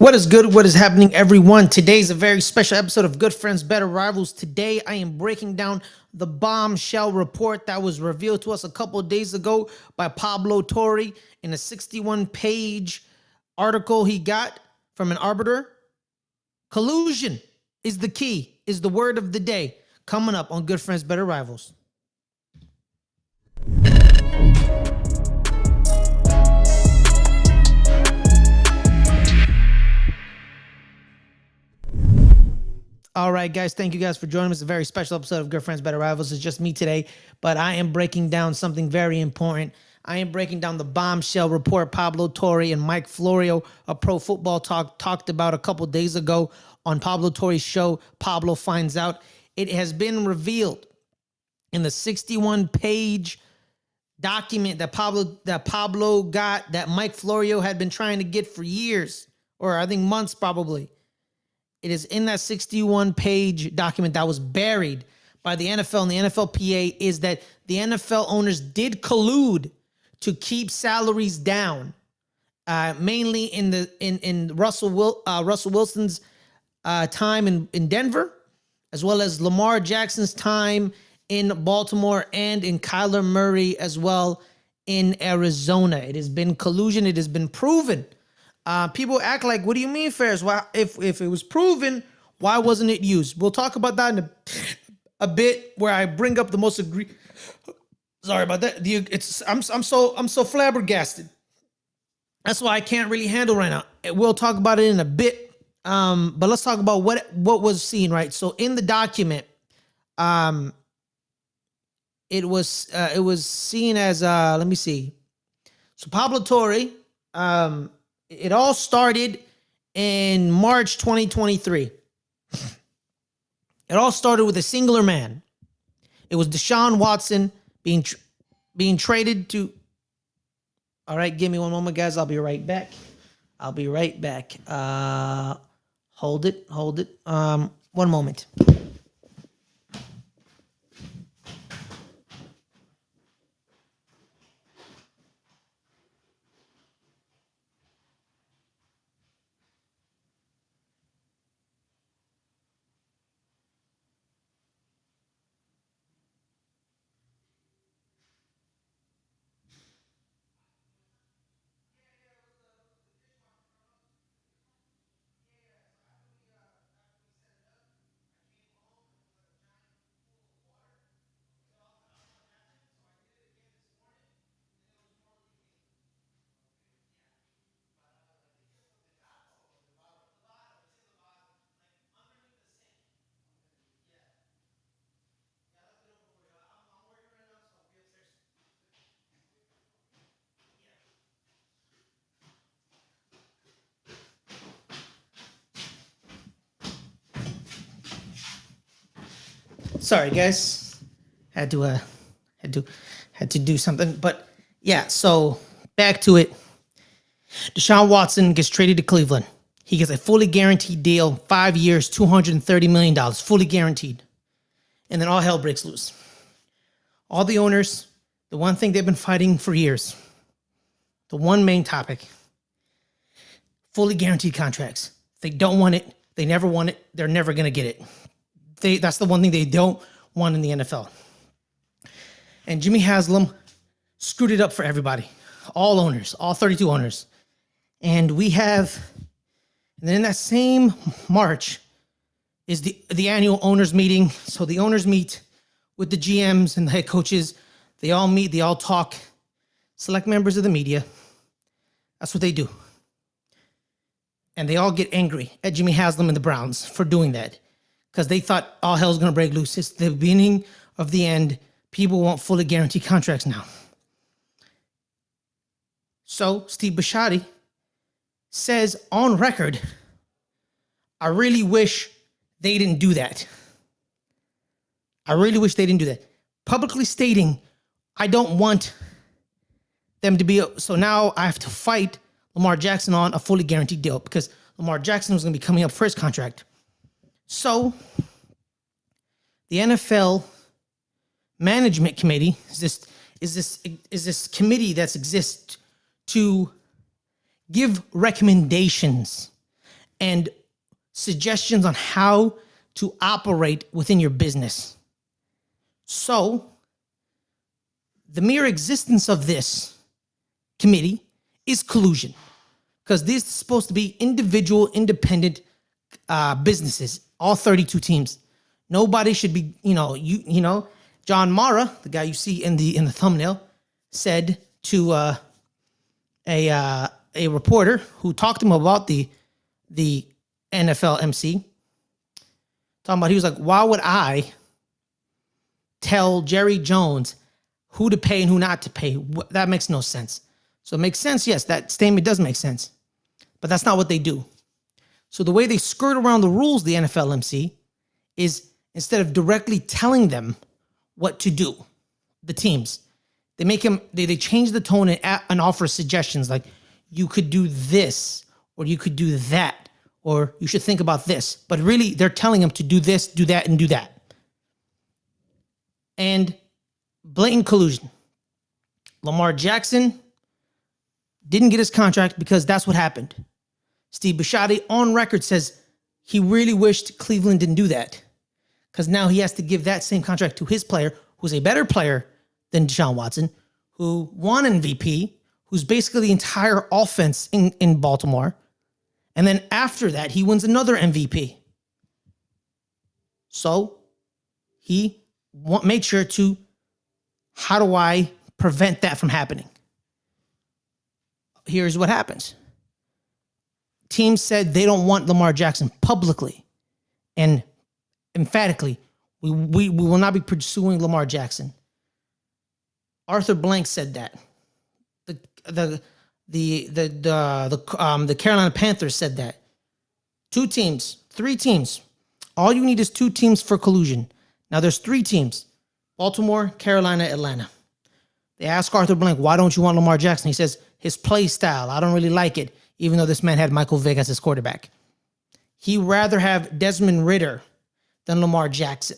What is good? What is happening, everyone? Today's a very special episode of Good Friends, Better Rivals. Today, I am breaking down the bombshell report that was revealed to us a couple of days ago by Pablo Torre in a 61-page article he got from an arbiter. Collusion is the key, is the word of the day. Coming up on Good Friends, Better Rivals. All right, guys, thank you guys for joining us. It's a very special episode of Good Friends, Better Rivals. It's just me today, but I am breaking down something very important. I am breaking down the bombshell report Pablo Torre and Mike Florio of Pro Football Talk talked about a couple days ago on Pablo Torre's show, Pablo Finds Out. It has been revealed in the 61-page document that Pablo got, that Mike Florio had been trying to get for years, or I think months probably. It is in that 61-page document that was buried by the NFL and the NFLPA, is that the NFL owners did collude to keep salaries down, mainly in Russell Wilson's time in Denver, as well as Lamar Jackson's time in Baltimore, and in Kyler Murray as well in Arizona. It has been collusion. It has been proven. People act like, what do you mean, Ferris? Why, if it was proven, why wasn't it used? We'll talk about that in a bit, where I bring up the most sorry about that. I'm so flabbergasted. That's why I can't really handle right now. We'll talk about it in a bit. But let's talk about what was seen, right? So in the document, it was seen as let me see. So Pablo Torre, it all started in March 2023. It all started with a singular man. It was Deshaun Watson being traded to. All right, give me one moment, guys. I'll be right back. Hold it. One moment. Sorry, guys. Had to do something, but yeah. So back to it. Deshaun Watson gets traded to Cleveland. He gets a fully guaranteed deal, 5 years, $230 million, fully guaranteed. And then all hell breaks loose. All the owners, the one thing they've been fighting for years, the one main topic, fully guaranteed contracts. They don't want it. They never want it. They're never going to get it. That's the one thing they don't want in the NFL. And Jimmy Haslam screwed it up for everybody. All owners, all 32 owners. And then in that same March is the annual owners meeting. So the owners meet with the GMs and the head coaches. They all meet, they all talk, select members of the media. That's what they do. And they all get angry at Jimmy Haslam and the Browns for doing that, because they thought all hell's going to break loose. It's the beginning of the end. People want fully guaranteed contracts now. So Steve Bisciotti says on record, I really wish they didn't do that. Publicly stating, I don't want them to be. So now I have to fight Lamar Jackson on a fully guaranteed deal, because Lamar Jackson was going to be coming up for his contract. So the NFL management committee is this committee that exists to give recommendations and suggestions on how to operate within your business. So the mere existence of this committee is collusion, because this is supposed to be individual, independent businesses, all 32 teams. Nobody should be, John Mara, the guy you see in the thumbnail, said to a reporter who talked to him about the NFL MC, talking about, he was like, why would I tell Jerry Jones who to pay and who not to pay? That makes no sense. So it makes sense, yes, that statement does make sense, but that's not what they do. So the way they skirt around the rules, the NFL MC, is instead of directly telling them what to do, the teams, they make them, they change the tone and offer suggestions like, you could do this, or you could do that, or you should think about this. But really, they're telling them to do this, do that, and do that. And blatant collusion. Lamar Jackson didn't get his contract because that's what happened. Steve Bisciotti on record says he really wished Cleveland didn't do that, because now he has to give that same contract to his player, who's a better player than Deshaun Watson, who won MVP, who's basically the entire offense in Baltimore. And then after that, he wins another MVP. So he made sure to, how do I prevent that from happening? Here's what happens. Teams said they don't want Lamar Jackson publicly and emphatically. We will not be pursuing Lamar Jackson. Arthur Blank said that. The Carolina Panthers said that. 2 teams, 3 teams. All you need is 2 teams for collusion. Now there's 3 teams: Baltimore, Carolina, Atlanta. They ask Arthur Blank, why don't you want Lamar Jackson? He says, his play style, I don't really like it, even though this man had Michael Vick as his quarterback. He'd rather have Desmond Ridder than Lamar Jackson.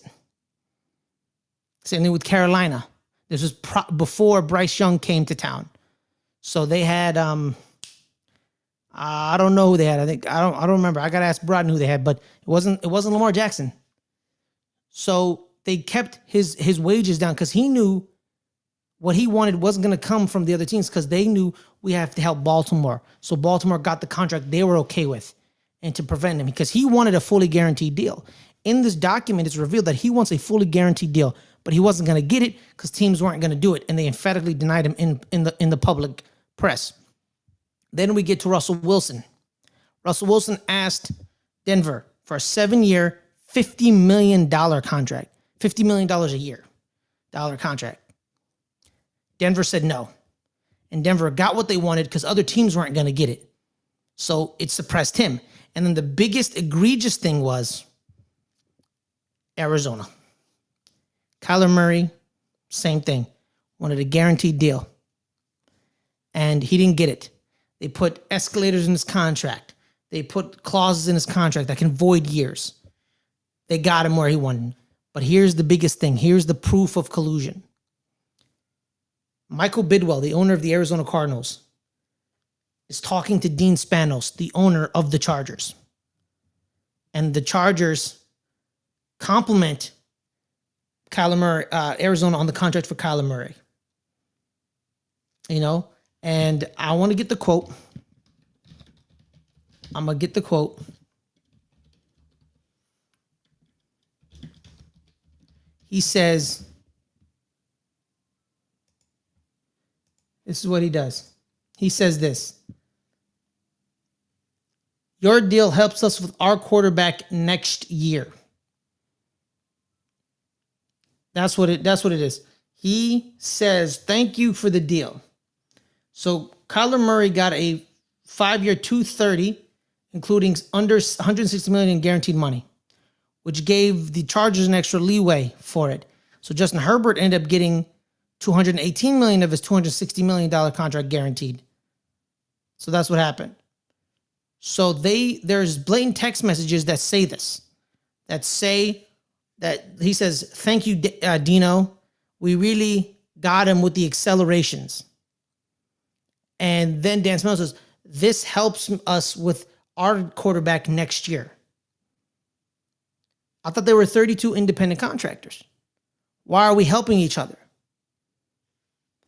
Same thing with Carolina. This was before Bryce Young came to town. So they had, I don't know who they had. I don't remember. I got to ask Brodden who they had, but it wasn't Lamar Jackson. So they kept his wages down because he knew what he wanted wasn't going to come from the other teams, because they knew we have to help Baltimore. So Baltimore got the contract they were okay with, and to prevent him, because he wanted a fully guaranteed deal. In this document, it's revealed that he wants a fully guaranteed deal, but he wasn't going to get it because teams weren't going to do it, and they emphatically denied him in the public press. Then we get to Russell Wilson. Russell Wilson asked Denver for a 7-year, $50 million contract, $50 million a year contract. Denver said no, and Denver got what they wanted because other teams weren't going to get it. So it suppressed him. And then the biggest egregious thing was Arizona. Kyler Murray, same thing, wanted a guaranteed deal, and he didn't get it. They put escalators in his contract. They put clauses in his contract that can void years. They got him where he wanted. But here's the biggest thing. Here's the proof of collusion. Michael Bidwell, the owner of the Arizona Cardinals, is talking to Dean Spanos, the owner of the Chargers. And the Chargers compliment Kyler Murray, Arizona, on the contract for Kyler Murray. And I want to get the quote. I'm going to get the quote. He says, this is what he does. He says this: your deal helps us with our quarterback next year. That's what it is. He says, thank you for the deal. So Kyler Murray got a 5-year, $230, including under $160 million in guaranteed money, which gave the Chargers an extra leeway for it. So Justin Herbert ended up getting $218 million of his $260 million contract guaranteed. So that's what happened. So there's blatant text messages that say this, that say that he says, thank you, Dino. We really got him with the accelerations. And then Dan Smell says, this helps us with our quarterback next year. I thought there were 32 independent contractors. Why are we helping each other?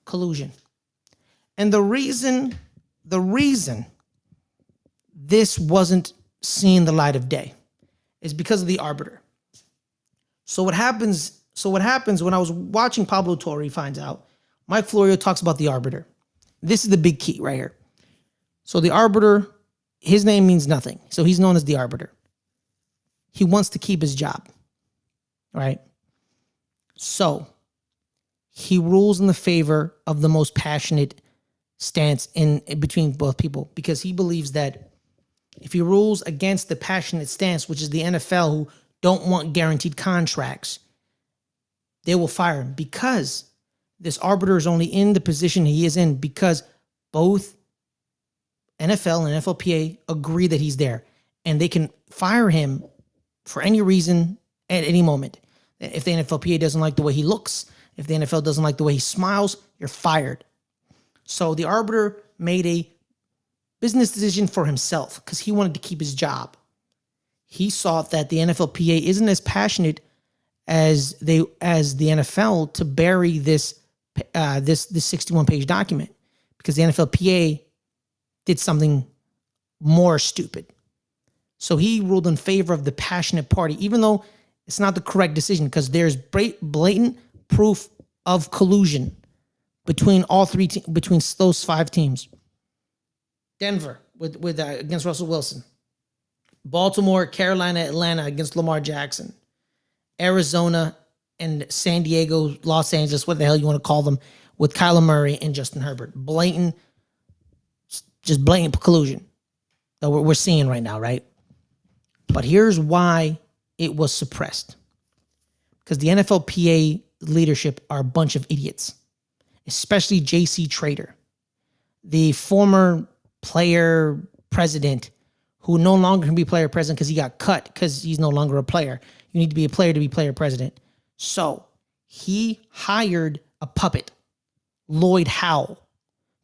Collusion. And the reason this wasn't seeing the light of day is because of the arbiter. So what happens when I was watching Pablo Torre finds out, Mike Florio talks about the arbiter. This is the big key right here. So the arbiter, his name means nothing. So he's known as the arbiter. He wants to keep his job, right? So he rules in the favor of the most passionate stance in between both people, because he believes that if he rules against the passionate stance, which is the NFL, who don't want guaranteed contracts, they will fire him, because this arbiter is only in the position he is in because both NFL and NFLPA agree that he's there, and they can fire him for any reason at any moment. If the NFLPA doesn't like the way he looks, if the NFL doesn't like the way he smiles, you're fired. So the arbiter made a business decision for himself because he wanted to keep his job. He saw that the NFLPA isn't as passionate as the NFL to bury this 61-page document, because the NFLPA did something more stupid. So he ruled in favor of the passionate party, even though it's not the correct decision, because there's blatant proof of collusion between between those 5 teams. Denver with against Russell Wilson. Baltimore, Carolina, Atlanta against Lamar Jackson. Arizona and San Diego, Los Angeles, what the hell you want to call them, with Kyler Murray and Justin Herbert. Just blatant collusion that we're seeing right now, right? But here's why it was suppressed. Because the NFLPA leadership are a bunch of idiots, especially J.C. Trader, the former player president, who no longer can be player president because he got cut because he's no longer a player. You need to be a player to be player president. So he hired a puppet, Lloyd Howell,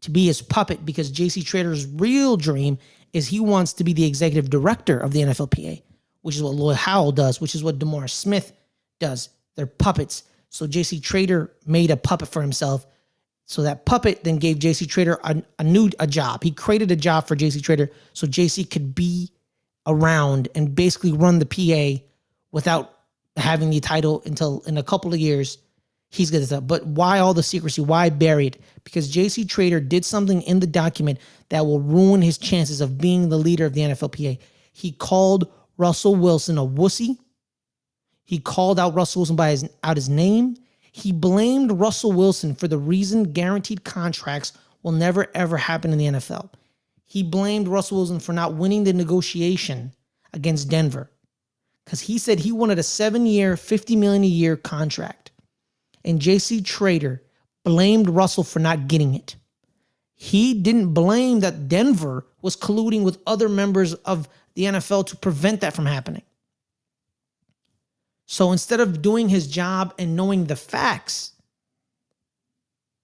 to be his puppet, because J.C. Trader's real dream is he wants to be the executive director of the NFLPA, which is what Lloyd Howell does, which is what DeMaurice Smith does. They're puppets. So J.C. Trader made a puppet for himself. So that puppet then gave J.C. Trader a job. He created a job for J.C. Trader so J.C. could be around and basically run the PA without having the title until in a couple of years he's going to. But why all the secrecy? Why buried? Because J.C. Trader did something in the document that will ruin his chances of being the leader of the NFLPA. He called Russell Wilson a wussy. He called out Russell Wilson by his name. He blamed Russell Wilson for the reason guaranteed contracts will never, ever happen in the NFL. He blamed Russell Wilson for not winning the negotiation against Denver, because he said he wanted a 7-year, $50 million a year contract. And J.C. Trader blamed Russell for not getting it. He didn't blame that Denver was colluding with other members of the NFL to prevent that from happening. So instead of doing his job and knowing the facts,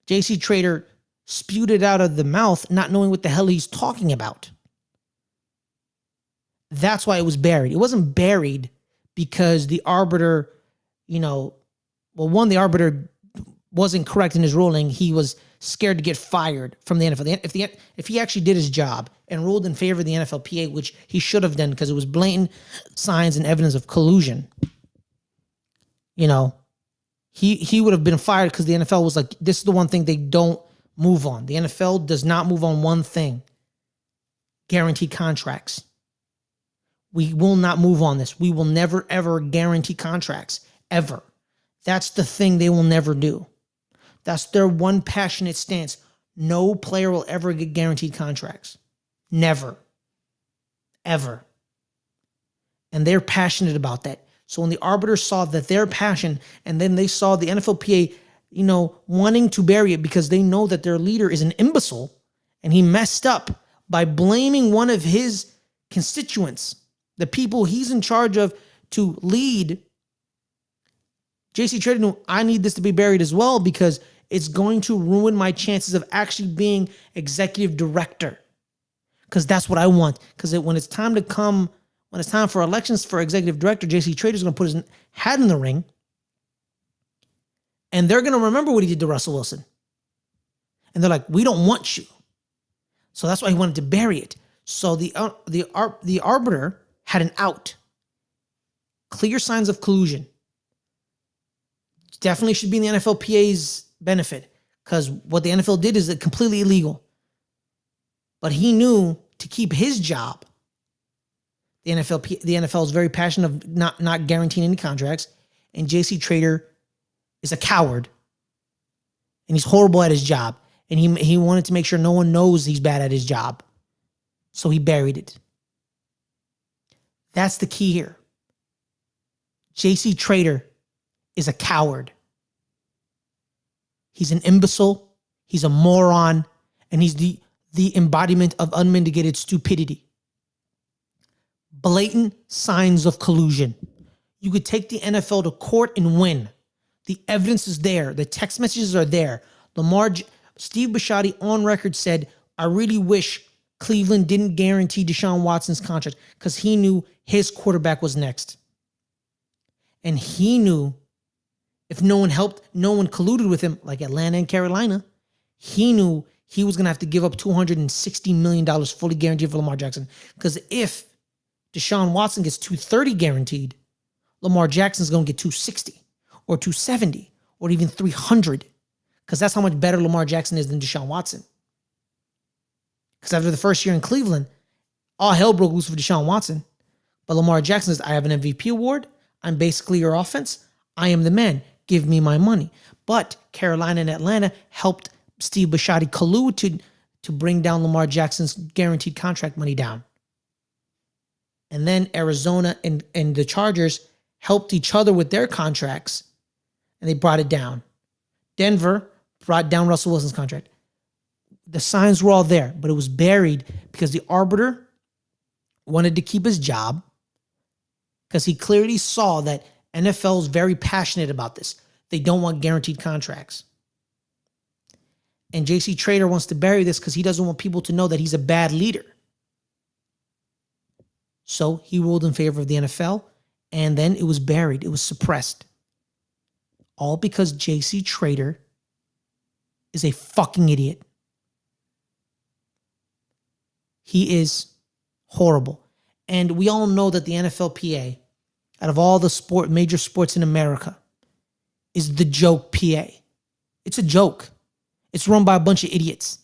J.C. Trader spewed it out of the mouth, not knowing what the hell he's talking about. That's why it was buried. It wasn't buried because the arbiter, the arbiter wasn't correct in his ruling. He was scared to get fired from the NFL. If he actually did his job and ruled in favor of the NFLPA, which he should have done because it was blatant signs and evidence of collusion, he would have been fired, because the NFL was like, this is the one thing they don't move on. The NFL does not move on one thing: guaranteed contracts. We will not move on this. We will never, ever guarantee contracts, ever. That's the thing they will never do. That's their one passionate stance. No player will ever get guaranteed contracts. Never. Ever. And they're passionate about that. So when the arbiter saw that their passion, and then they saw the NFLPA, wanting to bury it because they know that their leader is an imbecile and he messed up by blaming one of his constituents, the people he's in charge of to lead. J.C. Trader knew, I need this to be buried as well, because it's going to ruin my chances of actually being executive director. because that's what I want. Because when it's time for elections for executive director, JC Trader's going to put his hat in the ring, and they're going to remember what he did to Russell Wilson. And they're like, we don't want you. So that's why he wanted to bury it. So the arbiter had an out. Clear signs of collusion. Definitely should be in the NFLPA's benefit, because what the NFL did is completely illegal. But he knew to keep his job. The NFL is very passionate of not guaranteeing any contracts, and JC Trader is a coward, and he's horrible at his job, and he wanted to make sure no one knows he's bad at his job, so he buried it. That's the key here. JC Trader is a coward. He's an imbecile. He's a moron, and he's the embodiment of unmitigated stupidity. Blatant signs of collusion. You could take the NFL to court and win. The evidence is there. The text messages are there. Steve Bisciotti on record said, I really wish Cleveland didn't guarantee Deshaun Watson's contract, because he knew his quarterback was next. And he knew if no one helped, no one colluded with him, like Atlanta and Carolina, he knew he was going to have to give up $260 million fully guaranteed for Lamar Jackson. Because if Deshaun Watson gets $230 guaranteed, Lamar Jackson's going to get $260 or $270 or even $300, because that's how much better Lamar Jackson is than Deshaun Watson. Because after the first year in Cleveland, all hell broke loose for Deshaun Watson. But Lamar Jackson says, I have an MVP award. I'm basically your offense. I am the man. Give me my money. But Carolina and Atlanta helped Steve Bisciotti collude to bring down Lamar Jackson's guaranteed contract money down. And then Arizona and the Chargers helped each other with their contracts, and they brought it down. Denver brought down Russell Wilson's contract. The signs were all there, but it was buried because the arbiter wanted to keep his job, because he clearly saw that NFL is very passionate about this. They don't want guaranteed contracts. And JC Trader wants to bury this because he doesn't want people to know that he's a bad leader. So he ruled in favor of the NFL, and then it was buried. It was suppressed. All because JC Trader is a fucking idiot. He is horrible. And we all know that the NFLPA, out of all the major sports in America, is the joke PA. It's a joke. It's run by a bunch of idiots.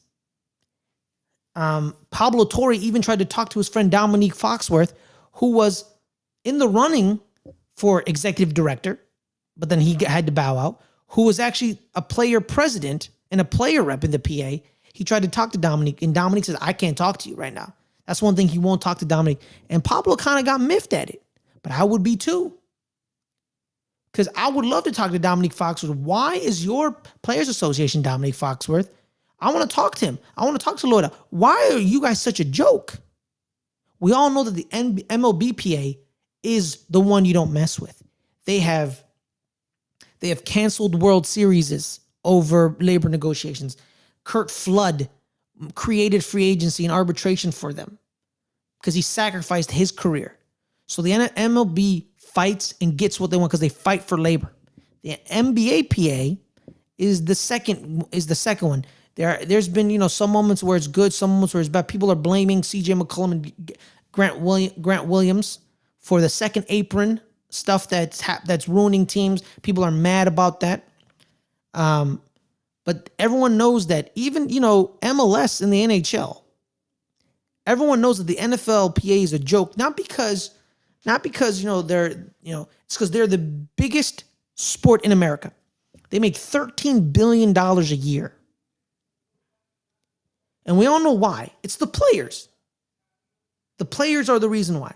Pablo Torre even tried to talk to his friend Dominique Foxworth, who was in the running for executive director, but then he had to bow out, who was actually a player president and a player rep in the PA. He tried to talk to Dominique, and Dominique says, I can't talk to you right now. That's one thing, he won't talk to Dominique. And Pablo kind of got miffed at it, but I would be too. Because I would love to talk to Dominique Foxworth. Why is your Players Association Dominique Foxworth? I want to talk to him. I want to talk to Lloyd. Why are you guys such a joke? We all know that the MLBPA is the one you don't mess with. They have canceled World Series over labor negotiations. Kurt Flood created free agency and arbitration for them because he sacrificed his career. So the MLB fights and gets what they want because they fight for labor. The NBA PA is the second one. There's been some moments where it's good, some moments where it's bad. People are blaming CJ McCollum and Grant Williams for the second apron stuff that's ruining teams. People are mad about that. But everyone knows that even MLS and the NHL, everyone knows that the NFLPA is a joke. Not because they're it's because they're the biggest sport in America. They make $13 billion a year. And we all know why. It's the players. The players are the reason why.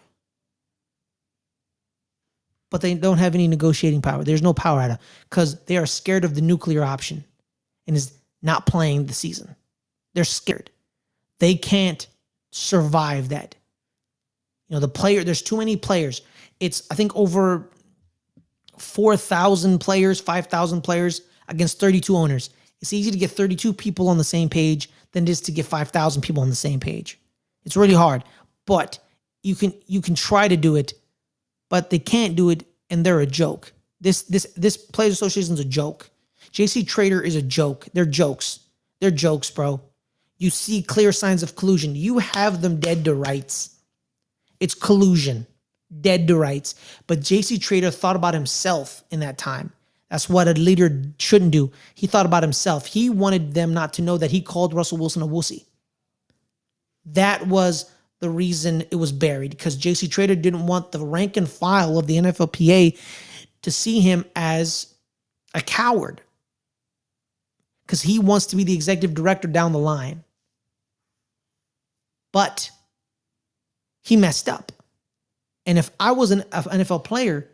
But they don't have any negotiating power. There's no power at it because they are scared of the nuclear option and is not playing the season. They're scared. They can't survive that. There's too many players. It's, I think, over 4,000 players, 5,000 players against 32 owners. It's easy to get 32 people on the same page than it is to get 5,000 people on the same page. It's really hard. But you can try to do it, but they can't do it, and they're a joke. This Players Association is a joke. JC Trader is a joke. They're jokes. They're jokes, bro. You see clear signs of collusion. You have them dead to rights. It's collusion. Dead to rights. But JC Trader thought about himself in that time. That's what a leader shouldn't do. He thought about himself. He wanted them not to know that he called Russell Wilson a wussy. That was the reason it was buried, because JC Trader didn't want the rank and file of the NFLPA to see him as a coward, because he wants to be the executive director down the line. But he messed up. And if I was an NFL player,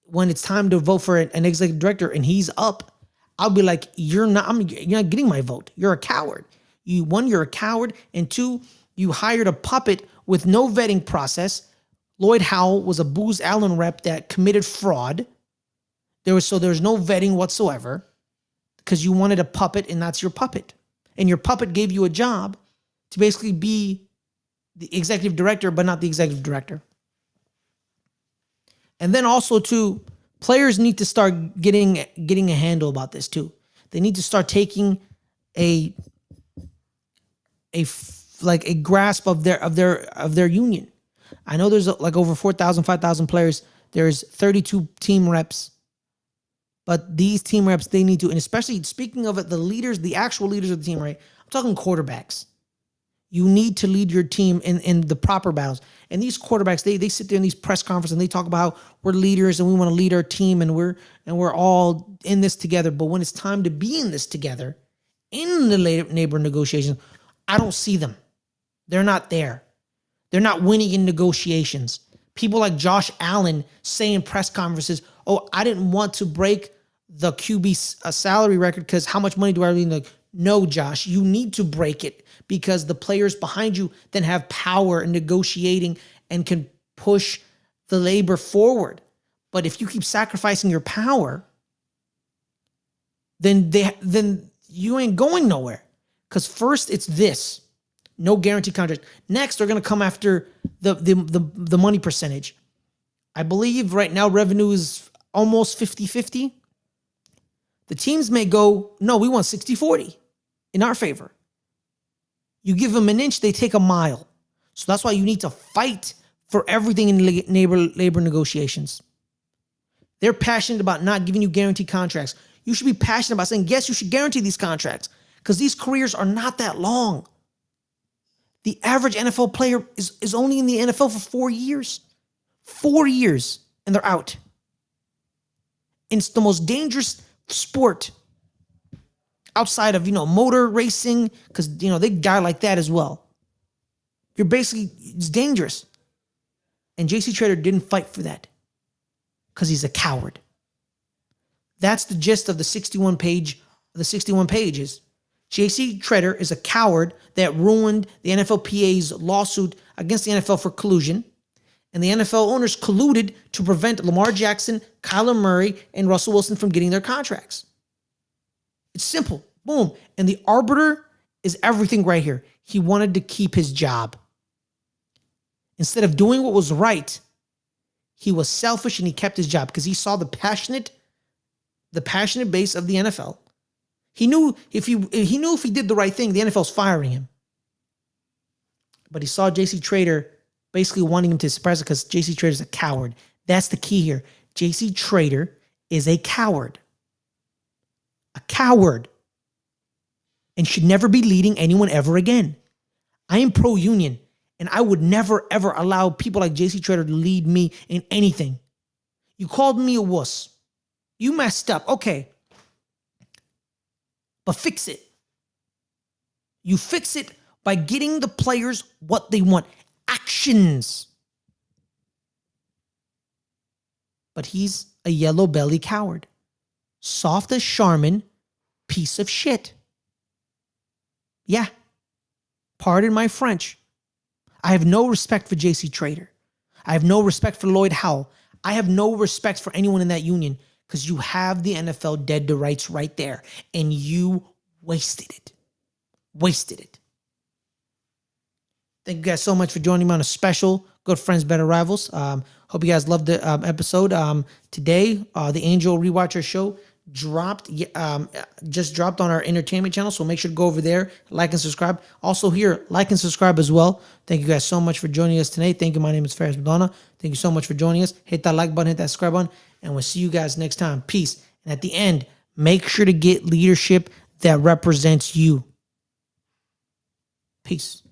when it's time to vote for an executive director and he's up, I'll be like, you're not getting my vote. You're a coward. One, you're a coward. And two, you hired a puppet with no vetting process. Lloyd Howell was a Booz Allen rep that committed fraud. There's no vetting whatsoever, because you wanted a puppet, and that's your puppet. And your puppet gave you a job to basically be the executive director, but not the executive director. And then also too, players need to start getting a handle about this too. They need to start taking a grasp of their union. I know there's like over 4,000, 5,000 players. There's 32 team reps. But these team reps, they need to, and especially speaking of it, the leaders, the actual leaders of the team, right? I'm talking quarterbacks. You need to lead your team in the proper battles. And these quarterbacks, they sit there in these press conferences and they talk about how we're leaders and we want to lead our team and we're all in this together. But when it's time to be in this together, in the neighbor negotiations, I don't see them. They're not there. They're not winning in negotiations. People like Josh Allen say in press conferences, oh, I didn't want to break the QB salary record because how much money do I really need? No, Josh, you need to break it, because the players behind you then have power in negotiating and can push the labor forward. But if you keep sacrificing your power, then you ain't going nowhere. Because first it's this, no guarantee contract. Next, they're going to come after the money percentage. I believe right now revenue is almost 50-50. The teams may go, no, we want 60-40 in our favor. You give them an inch, they take a mile. So that's why you need to fight for everything in labor negotiations. They're passionate about not giving you guaranteed contracts. You should be passionate about saying, yes, you should guarantee these contracts, because these careers are not that long. The average NFL player is only in the NFL for 4 years. 4 years, and they're out. And it's the most dangerous sport outside of, motor racing, because, they die like that as well. It's dangerous. And JC Trader didn't fight for that because he's a coward. That's the gist of the 61 pages. JC Trader is a coward that ruined the NFLPA's lawsuit against the NFL for collusion. And the NFL owners colluded to prevent Lamar Jackson, Kyler Murray, and Russell Wilson from getting their contracts. It's simple. Boom. And the arbiter is everything right here. He wanted to keep his job. Instead of doing what was right, he was selfish and he kept his job because he saw the passionate base of the NFL. He knew if he did the right thing, the NFL's firing him. But he saw JC Trader basically wanting him to suppress it because JC Trader is a coward. That's the key here. JC Trader is a coward. A coward. And should never be leading anyone ever again. I am pro-union, and I would never, ever allow people like JC Trader to lead me in anything. You called me a wuss. You messed up. Okay. But fix it. You fix it by getting the players what they want. Actions. But he's a yellow belly coward. Soft as Charmin, piece of shit. Yeah. Pardon my French. I have no respect for JC Trader. I have no respect for Lloyd Howell. I have no respect for anyone in that union because you have the NFL dead to rights right there and you wasted it. Wasted it. Thank you guys so much for joining me on a special Good Friends, Better Rivals. Hope you guys loved the episode. Today, the Angel Rewatcher Show just dropped on our entertainment channel, so make sure to go over there, like and subscribe. Also here, like and subscribe as well. Thank you guys so much for joining us today. Thank you. My name is Ferris Muthana. Thank you so much for joining us. Hit that like button, hit that subscribe button, and we'll see you guys next time. Peace. And at the end, make sure to get leadership that represents you. Peace.